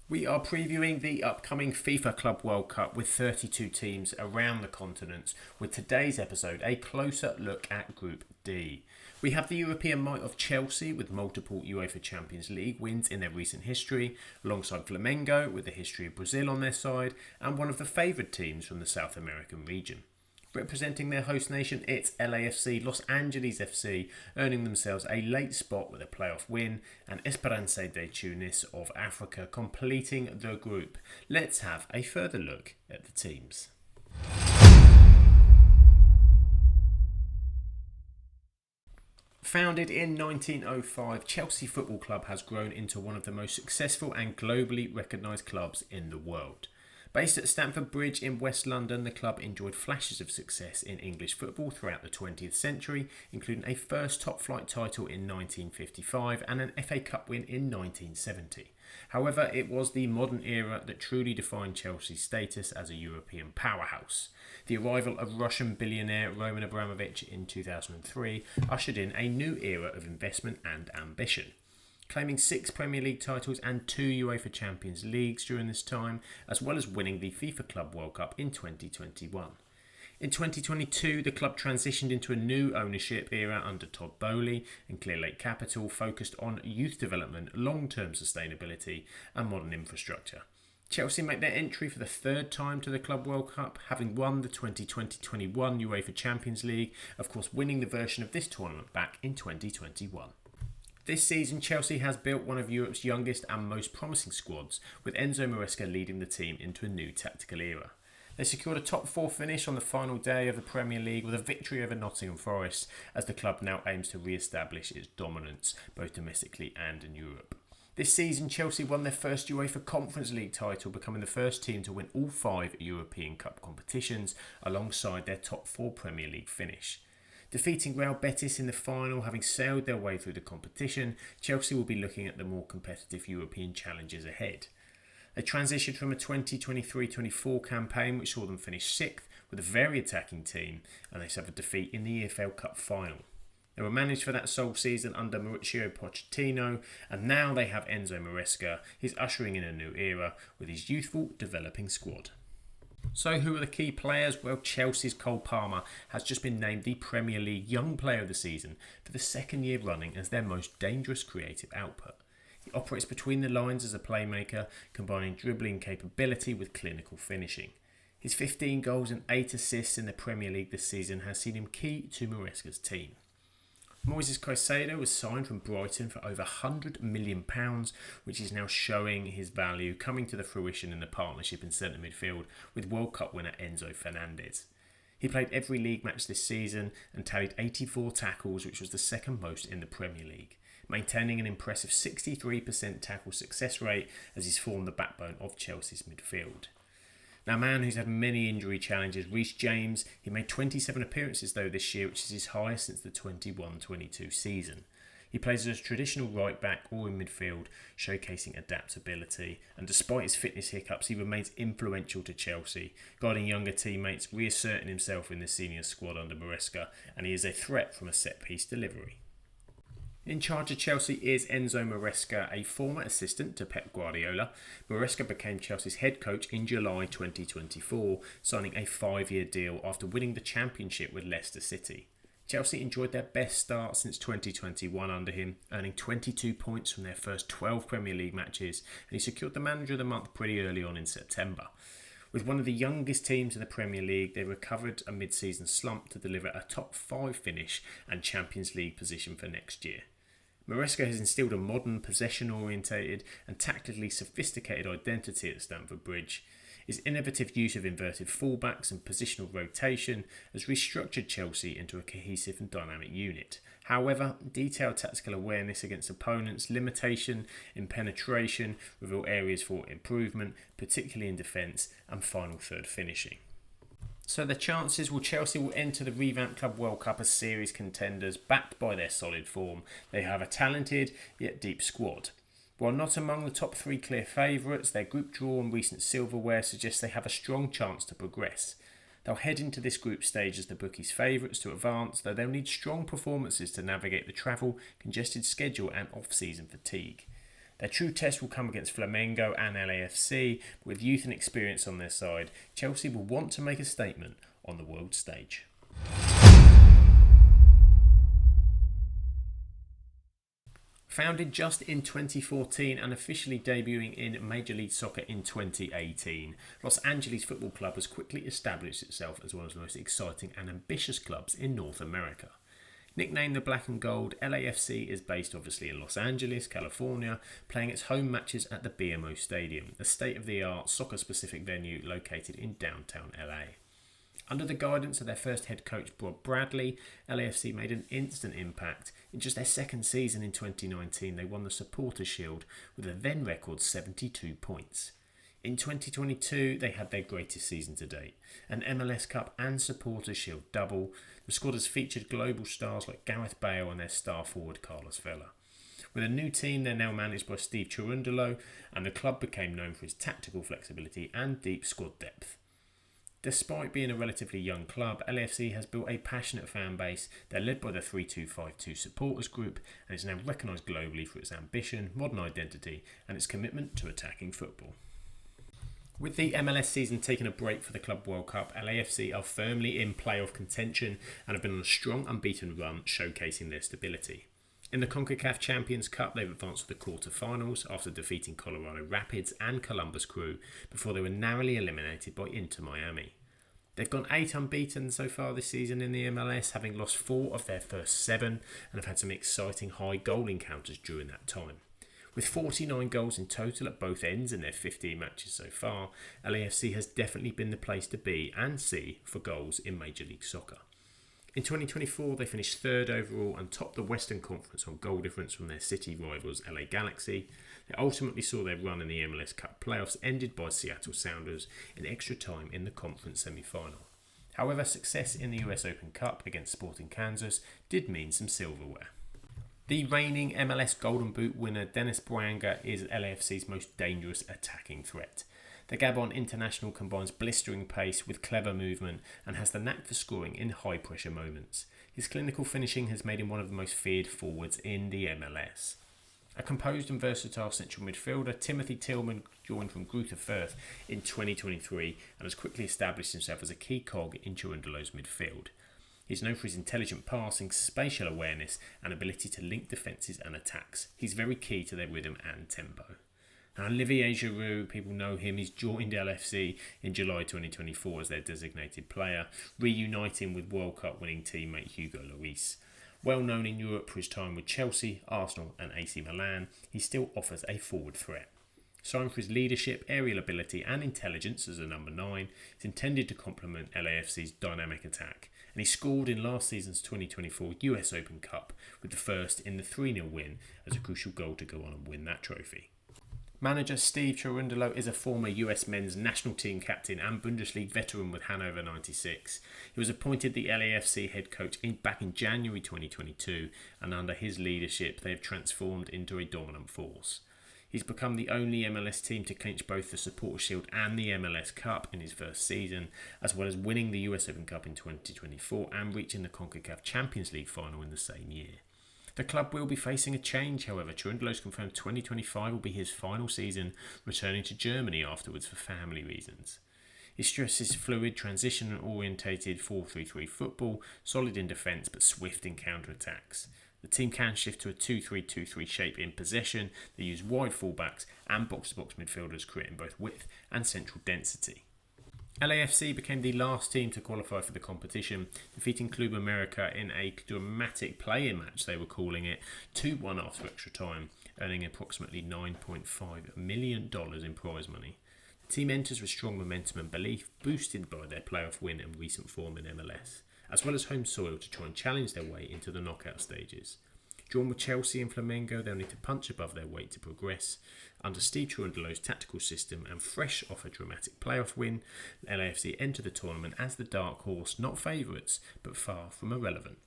We are previewing the upcoming FIFA Club World Cup with 32 teams around the continents, with today's episode a closer look at Group D. We have the European might of Chelsea with multiple UEFA Champions League wins in their recent history, alongside Flamengo with the history of Brazil on their side, and one of the favoured teams from the South American region. Representing their host nation, it's LAFC Los Angeles FC, earning themselves a late spot with a playoff win, and Esperance de Tunis of Africa completing the group. Let's have a further look at the teams. Founded in 1905, Chelsea Football Club has grown into one of the most successful and globally recognised clubs in the world. Based at Stamford Bridge in West London, the club enjoyed flashes of success in English football throughout the 20th century, including a first top-flight title in 1955 and an FA Cup win in 1970. However, it was the modern era that truly defined Chelsea's status as a European powerhouse. The arrival of Russian billionaire Roman Abramovich in 2003 ushered in a new era of investment and ambition. Claiming 6 Premier League titles and 2 UEFA Champions Leagues during this time, as well as winning the FIFA Club World Cup in 2021. In 2022, the club transitioned into a new ownership era under Todd Boehly, and Clearlake Capital focused on youth development, long-term sustainability and modern infrastructure. Chelsea make their entry for the third time to the Club World Cup, having won the 2020-21 UEFA Champions League, of course winning the version of this tournament back in 2021. This season, Chelsea has built one of Europe's youngest and most promising squads, with Enzo Maresca leading the team into a new tactical era. They secured a top 4 finish on the final day of the Premier League with a victory over Nottingham Forest, as the club now aims to re-establish its dominance both domestically and in Europe. This season, Chelsea won their first UEFA Conference League title, becoming the first team to win all 5 European Cup competitions alongside their top 4 Premier League finish. Defeating Real Betis in the final, having sailed their way through the competition, Chelsea will be looking at the more competitive European challenges ahead. They transitioned from a 2023-24 campaign which saw them finish 6th with a very attacking team, and they suffered defeat in the EFL Cup final. They were managed for that sole season under Mauricio Pochettino, and now they have Enzo Maresca. He's ushering in a new era with his youthful, developing squad. So who are the key players? Well, Chelsea's Cole Palmer has just been named the Premier League Young Player of the Season for the second year running as their most dangerous creative output. He operates between the lines as a playmaker, combining dribbling capability with clinical finishing. His 15 goals and 8 assists in the Premier League this season has seen him key to Maresca's team. Moises Caicedo was signed from Brighton for over £100 million, which is now showing his value, coming to the fruition in the partnership in centre midfield with World Cup winner Enzo Fernandez. He played every league match this season and tallied 84 tackles, which was the second most in the Premier League, maintaining an impressive 63% tackle success rate as he's formed the backbone of Chelsea's midfield. Now, a man who's had many injury challenges, Reece James, he made 27 appearances though this year, which is his highest since the 21-22 season. He plays as a traditional right back or in midfield, showcasing adaptability, and despite his fitness hiccups, he remains influential to Chelsea, guiding younger teammates, reasserting himself in the senior squad under Maresca, and he is a threat from a set-piece delivery. In charge of Chelsea is Enzo Maresca, a former assistant to Pep Guardiola. Maresca became Chelsea's head coach in July 2024, signing a 5-year deal after winning the championship with Leicester City. Chelsea enjoyed their best start since 2021 under him, earning 22 points from their first 12 Premier League matches, and he secured the Manager of the Month pretty early on in September. With one of the youngest teams in the Premier League, they recovered a mid-season slump to deliver a top 5 finish and Champions League position for next year. Maresca has instilled a modern, possession-orientated and tactically sophisticated identity at Stamford Bridge. His innovative use of inverted fullbacks and positional rotation has restructured Chelsea into a cohesive and dynamic unit. However, detailed tactical awareness against opponents, limitation in penetration reveal areas for improvement, particularly in defence and final third finishing. So the chances, Chelsea will enter the revamped Club World Cup as series contenders, backed by their solid form. They have a talented yet deep squad. While not among the top 3 clear favourites, their group draw and recent silverware suggests they have a strong chance to progress. They'll head into this group stage as the bookies' favourites to advance, though they'll need strong performances to navigate the travel, congested schedule and off-season fatigue. Their true test will come against Flamengo and LAFC. With youth and experience on their side, Chelsea will want to make a statement on the world stage. Founded just in 2014 and officially debuting in Major League Soccer in 2018, Los Angeles Football Club has quickly established itself as one of the most exciting and ambitious clubs in North America. Nicknamed the Black and Gold, LAFC is based obviously in Los Angeles, California, playing its home matches at the BMO Stadium, a state-of-the-art soccer-specific venue located in downtown LA. Under the guidance of their first head coach, Bob Bradley, LAFC made an instant impact. In just their second season in 2019, they won the Supporters' Shield with a then record 72 points. In 2022, they had their greatest season to date, an MLS Cup and Supporters' Shield double. The squad has featured global stars like Gareth Bale and their star forward Carlos Vela. With a new team, they're now managed by Steve Cherundolo, and the club became known for its tactical flexibility and deep squad depth. Despite being a relatively young club, LAFC has built a passionate fan base. They're led by the 3252 supporters group and is now recognised globally for its ambition, modern identity and its commitment to attacking football. With the MLS season taking a break for the Club World Cup, LAFC are firmly in playoff contention and have been on a strong unbeaten run, showcasing their stability. In the CONCACAF Champions Cup, they've advanced to the quarter-finals after defeating Colorado Rapids and Columbus Crew before they were narrowly eliminated by Inter Miami. They've gone 8 unbeaten so far this season in the MLS, having lost 4 of their first 7 and have had some exciting high goal encounters during that time. With 49 goals in total at both ends in their 15 matches so far, LAFC has definitely been the place to be and see for goals in Major League Soccer. In 2024, they finished 3rd overall and topped the Western Conference on goal difference from their city rivals LA Galaxy. They ultimately saw their run in the MLS Cup playoffs ended by Seattle Sounders in extra time in the conference semi-final. However, success in the US Open Cup against Sporting Kansas did mean some silverware. The reigning MLS Golden Boot winner Dennis Bouanga is LAFC's most dangerous attacking threat. The Gabon international combines blistering pace with clever movement and has the knack for scoring in high-pressure moments. His clinical finishing has made him one of the most feared forwards in the MLS. A composed and versatile central midfielder, Timothy Tillman joined from Greuther Fürth in 2023 and has quickly established himself as a key cog in Cherundolo's midfield. He's known for his intelligent passing, spatial awareness and ability to link defences and attacks. He's very key to their rhythm and tempo. Olivier Giroud, people know him, he's joined LFC in July 2024 as their designated player, reuniting with World Cup winning teammate Hugo Lloris. Well known in Europe for his time with Chelsea, Arsenal and AC Milan, he still offers a forward threat. Signed for his leadership, aerial ability and intelligence as a number 9, is intended to complement LAFC's dynamic attack, and he scored in last season's 2024 US Open Cup with the first in the 3-0 win as a crucial goal to go on and win that trophy. Manager Steve Cherundolo is a former US men's national team captain and Bundesliga veteran with Hannover 96. He was appointed the LAFC head coach back in January 2022, and under his leadership they have transformed into a dominant force. He's become the only MLS team to clinch both the Supporters' Shield and the MLS Cup in his first season, as well as winning the US Open Cup in 2024 and reaching the CONCACAF Champions League final in the same year. The club will be facing a change, however. Cherundolo's confirmed 2025 will be his final season, returning to Germany afterwards for family reasons. He stresses fluid, transition-orientated 4-3-3 football, solid in defence but swift in counter-attacks. The team can shift to a 2-3-2-3 shape in possession. They use wide fullbacks and box-to-box midfielders, creating both width and central density. LAFC became the last team to qualify for the competition, defeating Club America in a dramatic play-in match, they were calling it, 2-1 after extra time, earning approximately $9.5 million in prize money. The team enters with strong momentum and belief, boosted by their playoff win and recent form in MLS, as well as home soil to try and challenge their way into the knockout stages. Drawn with Chelsea and Flamengo, they'll need to punch above their weight to progress. Under Steve Cherundolo's tactical system and fresh off a dramatic playoff win, LAFC enter the tournament as the dark horse, not favourites, but far from irrelevant.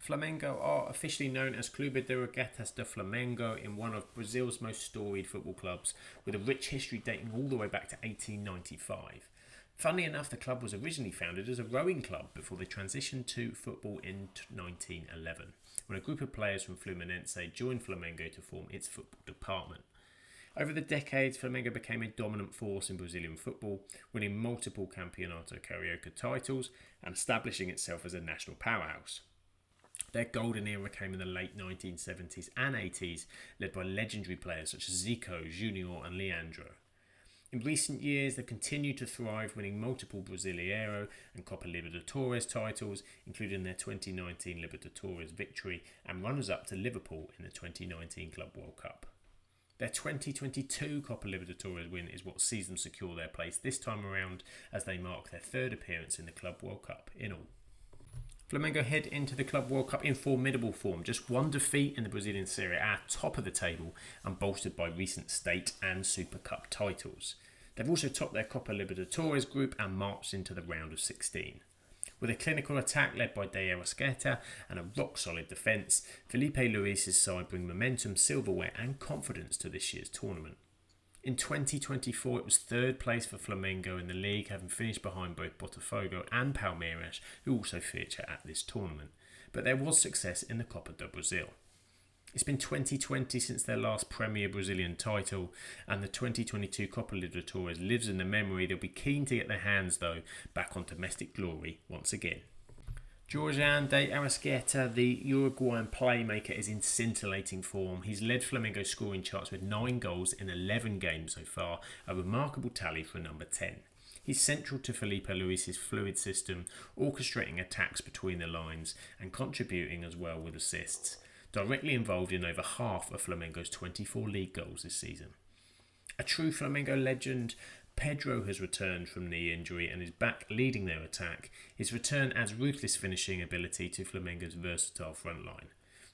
Flamengo are officially known as Clube de Regatas de Flamengo, in one of Brazil's most storied football clubs, with a rich history dating all the way back to 1895. Funnily enough, the club was originally founded as a rowing club before they transitioned to football in 1911, when a group of players from Fluminense joined Flamengo to form its football department. Over the decades, Flamengo became a dominant force in Brazilian football, winning multiple Campeonato Carioca titles and establishing itself as a national powerhouse. Their golden era came in the late 1970s and 80s, led by legendary players such as Zico, Junior and Leandro. In recent years, they've continued to thrive, winning multiple Brasileiro and Copa Libertadores titles, including their 2019 Libertadores victory and runners-up to Liverpool in the 2019 Club World Cup. Their 2022 Copa Libertadores win is what sees them secure their place this time around as they mark their third appearance in the Club World Cup in all. Flamengo head into the Club World Cup in formidable form, just one defeat in the Brazilian Serie A, top of the table and bolstered by recent state and Super Cup titles. They've also topped their Copa Libertadores group and marched into the round of 16. With a clinical attack led by De Arrascaeta and a rock-solid defence, Felipe Luis's side bring momentum, silverware and confidence to this year's tournament. In 2024, it was third place for Flamengo in the league, having finished behind both Botafogo and Palmeiras, who also feature at this tournament. But there was success in the Copa do Brasil. It's been 2020 since their last Premier Brazilian title, and the 2022 Copa Libertadores lives in the memory. They'll be keen to get their hands, though, back on domestic glory once again. Jorjan de Arrascaeta, the Uruguayan playmaker, is in scintillating form. He's led Flamengo scoring charts with 9 goals in 11 games so far, a remarkable tally for number 10. He's central to Felipe Luis's fluid system, orchestrating attacks between the lines and contributing as well with assists, directly involved in over half of Flamengo's 24 league goals this season. A true Flamengo legend, Pedro has returned from knee injury and is back leading their attack. His return adds ruthless finishing ability to Flamengo's versatile front line.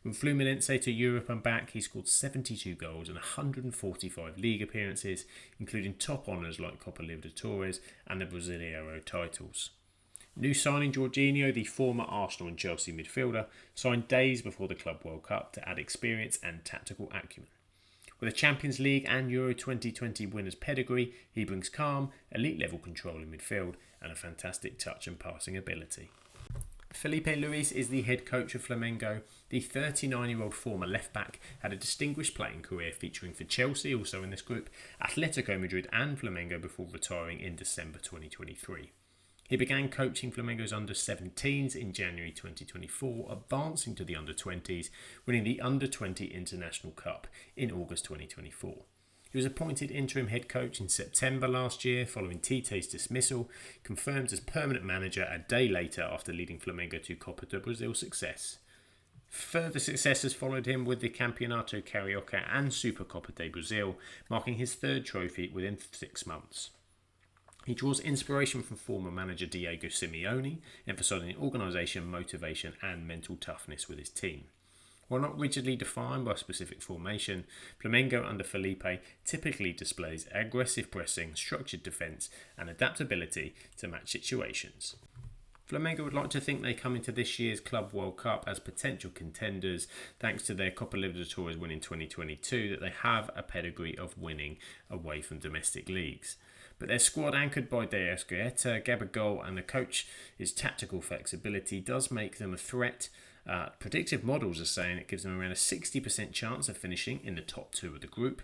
From Fluminense to Europe and back, he scored 72 goals and 145 league appearances, including top honours like Copa Libertadores and the Brasileiro titles. New signing Jorginho, the former Arsenal and Chelsea midfielder, signed days before the Club World Cup to add experience and tactical acumen. With a Champions League and Euro 2020 winners' pedigree, he brings calm, elite-level control in midfield and a fantastic touch and passing ability. Felipe Luis is the head coach of Flamengo. The 39-year-old former left-back had a distinguished playing career featuring for Chelsea, also in this group, Atletico Madrid and Flamengo before retiring in December 2023. He began coaching Flamengo's under-17s in January 2024, advancing to the under-20s, winning the Under-20 International Cup in August 2024. He was appointed interim head coach in September last year, following Tite's dismissal, confirmed as permanent manager a day later after leading Flamengo to Copa do Brasil success. Further successes followed him with the Campeonato Carioca and Supercopa de Brasil, marking his third trophy within 6 months. He draws inspiration from former manager Diego Simeone, emphasising organisation, motivation and mental toughness with his team. While not rigidly defined by a specific formation, Flamengo under Felipe typically displays aggressive pressing, structured defence and adaptability to match situations. Flamengo would like to think they come into this year's Club World Cup as potential contenders, thanks to their Copa Libertadores win in 2022, that they have a pedigree of winning away from domestic leagues. But their squad, anchored by De Arrascaeta, Gabigol and the coach's tactical flexibility, does make them a threat. Predictive models are saying it gives them around a 60% chance of finishing in the top 2 of the group.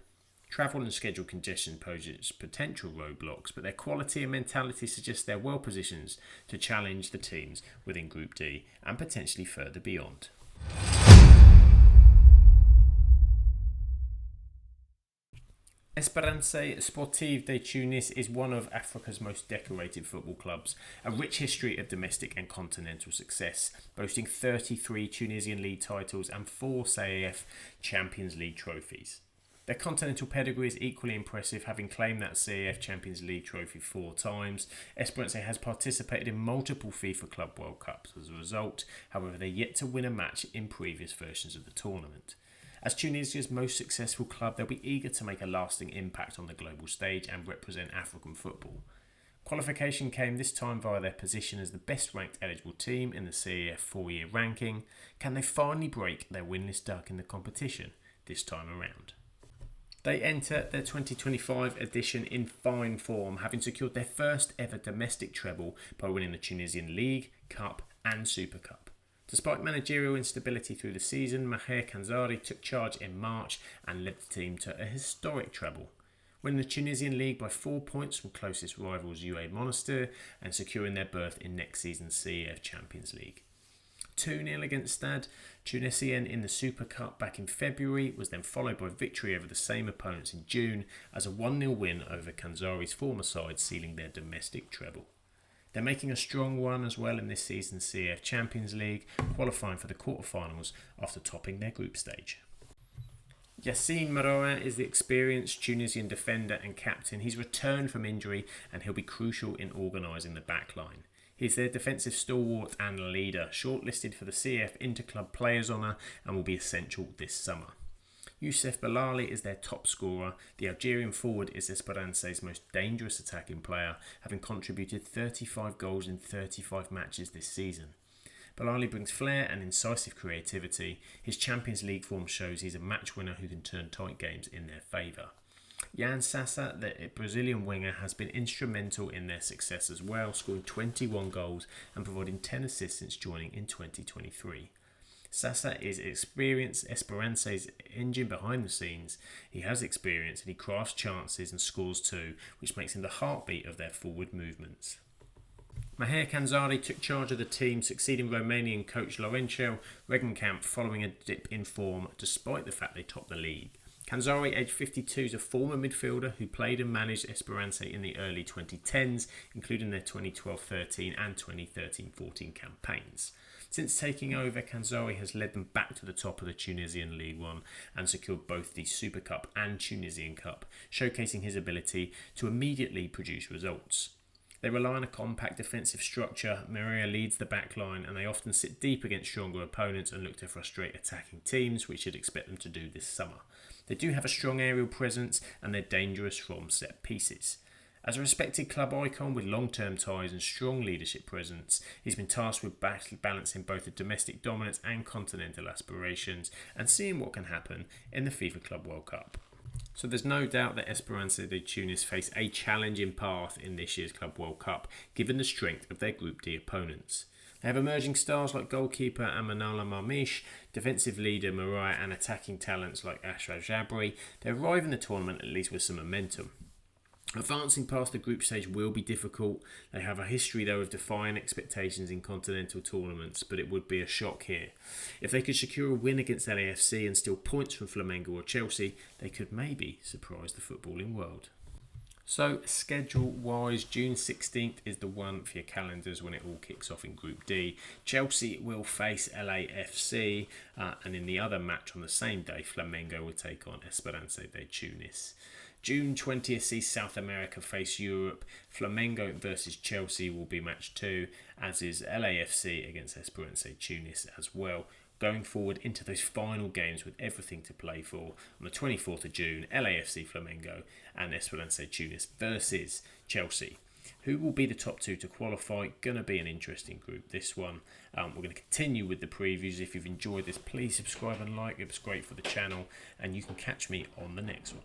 Travel and schedule congestion poses potential roadblocks, but their quality and mentality suggest they're well positioned to challenge the teams within Group D and potentially further beyond. Esperance Sportive de Tunis is one of Africa's most decorated football clubs, a rich history of domestic and continental success, boasting 33 Tunisian league titles and 4 CAF Champions League trophies. Their continental pedigree is equally impressive, having claimed that CAF Champions League trophy 4 times. Esperance has participated in multiple FIFA Club World Cups as a result, however they're yet to win a match in previous versions of the tournament. As Tunisia's most successful club, they'll be eager to make a lasting impact on the global stage and represent African football. Qualification came this time via their position as the best ranked eligible team in the CAF 4-year ranking. Can they finally break their winless duck in the competition this time around? They enter their 2025 edition in fine form, having secured their first ever domestic treble by winning the Tunisian League, Cup and Super Cup. Despite managerial instability through the season, Maher Kanzari took charge in March and led the team to a historic treble, winning the Tunisian League by 4 points from closest rivals UAE Monastir and securing their berth in next season's CEF Champions League. 2-0 against Stade Tunisien in the Super Cup back in February was then followed by victory over the same opponents in June as a 1-0 win over Kanzari's former side, sealing their domestic treble. They're making a strong run as well in this season's CEF Champions League, qualifying for the quarterfinals after topping their group stage. Yassine Maroa is the experienced Tunisian defender and captain. He's returned from injury and he'll be crucial in organising the backline. He's their defensive stalwart and leader, shortlisted for the CF Interclub Players Honour and will be essential this summer. Youssef Belali is their top scorer. The Algerian forward is Esperance's most dangerous attacking player, having contributed 35 goals in 35 matches this season. Belali brings flair and incisive creativity. His Champions League form shows he's a match winner who can turn tight games in their favour. Jan Sasa, the Brazilian winger, has been instrumental in their success as well, scoring 21 goals and providing 10 assists since joining in 2023. Sasa is experienced Esperance's engine behind the scenes. He has experience and he crafts chances and scores too, which makes him the heartbeat of their forward movements. Maher Kanzari took charge of the team, succeeding Romanian coach Laurențiu Regenkamp following a dip in form despite the fact they topped the league. Kanzari, aged 52, is a former midfielder who played and managed Esperance in the early 2010s, including their 2012-13 and 2013-14 campaigns. Since taking over, Kanzari has led them back to the top of the Tunisian League One and secured both the Super Cup and Tunisian Cup, showcasing his ability to immediately produce results. They rely on a compact defensive structure. Maria leads the back line and they often sit deep against stronger opponents and look to frustrate attacking teams, which you'd expect them to do this summer. They do have a strong aerial presence and they're dangerous from set pieces. As a respected club icon with long-term ties and strong leadership presence, he's been tasked with balancing both the domestic dominance and continental aspirations and seeing what can happen in the FIFA Club World Cup. So there's no doubt that Esperance de Tunis face a challenging path in this year's Club World Cup, given the strength of their Group D opponents. They have emerging stars like goalkeeper Amanala Marmish, defensive leader Mariah and attacking talents like Ashraf Jabri. They arrive in the tournament at least with some momentum. Advancing past the group stage will be difficult. They have a history though of defying expectations in continental tournaments, but it would be a shock here. If they could secure a win against LAFC and steal points from Flamengo or Chelsea, they could maybe surprise the footballing world. So schedule-wise, June 16th is the one for your calendars when it all kicks off in Group D. Chelsea will face LAFC, and in the other match on the same day, Flamengo will take on Esperance de Tunis. June 20th sees South America face Europe. Flamengo versus Chelsea will be match 2, as is LAFC against Esperance de Tunis as well. Going forward into those final games with everything to play for, on the 24th of June, LAFC Flamengo and Esperance de Tunis versus Chelsea. Who will be the top 2 to qualify? Going to be an interesting group, this one. We're going to continue with the previews. If you've enjoyed this, please subscribe and like. It's great for the channel, and you can catch me on the next one.